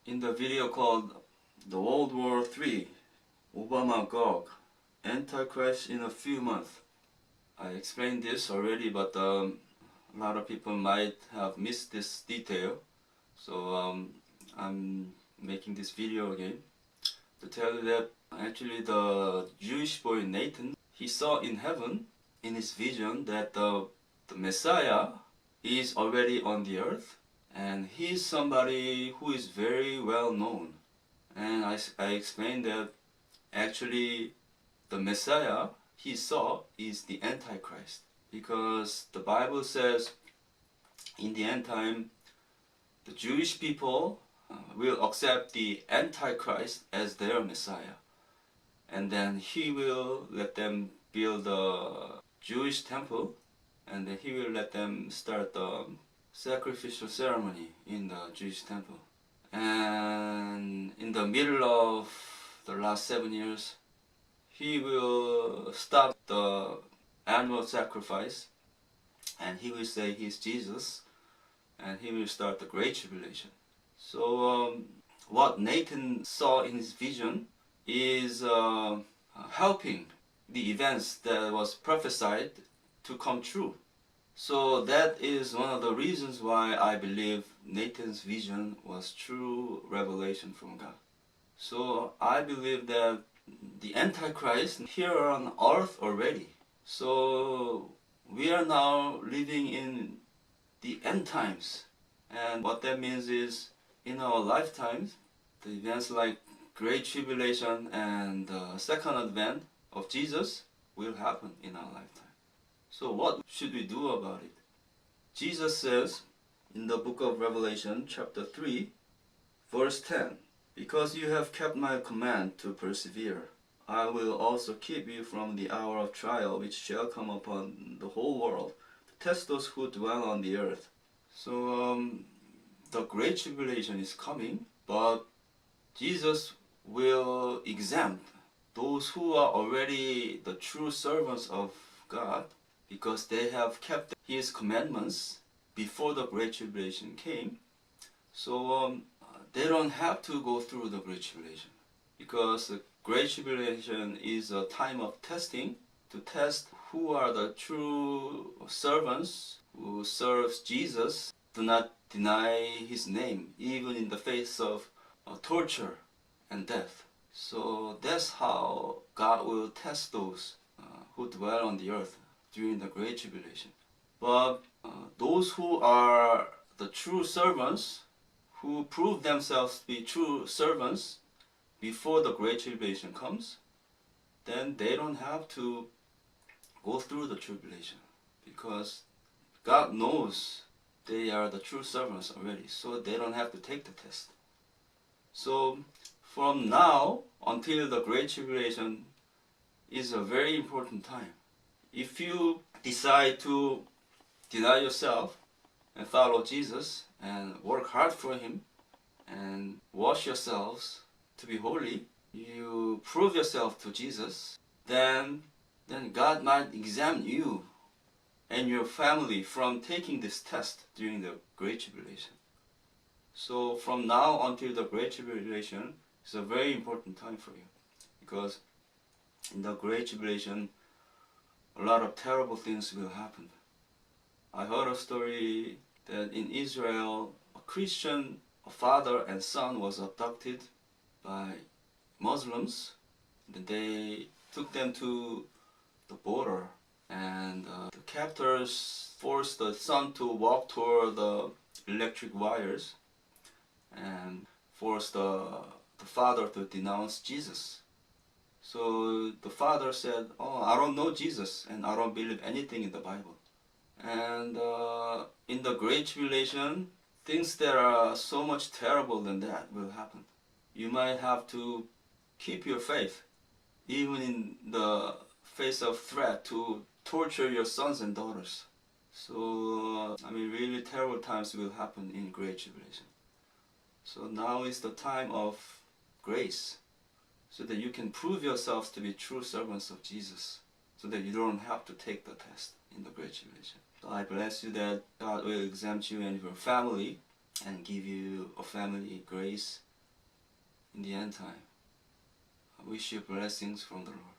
In the video called the World War III, Obama Gog, Antichrist in a few months. I explained this already, but a lot of people might have missed this detail. So I'm making this video again to tell you that actually the Jewish boy Nathan, he saw in heaven in his vision that the Messiah is already on the earth, and he is somebody who is very well known. And I explained that actually the Messiah he saw is the Antichrist, because the Bible says in the end time the Jewish people will accept the Antichrist as their Messiah, and then he will let them build a Jewish temple, and then he will let them start the sacrificial ceremony in the Jewish temple. And in the middle of the last 7 years, he will stop the animal sacrifice, and he will say he's Jesus, and he will start the Great Tribulation. So what Nathan saw in his vision is helping the events that was prophesied to come true. So that is one of the reasons why I believe Nathan's vision was true revelation from God. So I believe that the Antichrist here on earth already. So we are now living in the end times. And what that means is in our lifetimes, the events like Great Tribulation and the second advent of Jesus will happen in our lifetime. So what should we do about it? Jesus says in the book of Revelation chapter 3 verse 10, "Because you have kept my command to persevere, I will also keep you from the hour of trial which shall come upon the whole world to test those who dwell on the earth." So the Great Tribulation is coming, but Jesus will exempt those who are already the true servants of God, because they have kept His commandments before the Great Tribulation came. So they don't have to go through the Great Tribulation, because the Great Tribulation is a time of testing to test who are the true servants who serves Jesus, do not deny His name even in the face of torture and death. So that's how God will test those who dwell on the earth during the Great Tribulation. But those who are the true servants, who prove themselves to be true servants before the Great Tribulation comes, then they don't have to go through the tribulation, because God knows they are the true servants already, so they don't have to take the test. So from now until the Great Tribulation is a very important time. If you decide to deny yourself and follow Jesus and work hard for Him and wash yourselves to be holy, you prove yourself to Jesus, then God might exempt you and your family from taking this test during the Great Tribulation. So from now until the Great Tribulation is a very important time for you, because in the Great Tribulation a lot of terrible things will happen. I heard a story that in Israel a Christian, a father and son was abducted by Muslims. Then they took them to the border, and the captors forced the son to walk toward the electric wires and forced the father to denounce Jesus. So the father said, "Oh, I don't know Jesus, and I don't believe anything in the Bible." And in the Great Tribulation, things that are so much terrible than that will happen. You might have to keep your faith, even in the face of threat to torture your sons and daughters. So, really terrible times will happen in Great Tribulation. So now is the time of grace, so that you can prove yourselves to be true servants of Jesus, so that you don't have to take the test in the Great Tribulation. So I bless you that God will exempt you and your family and give you a family grace in the end time. I wish you blessings from the Lord.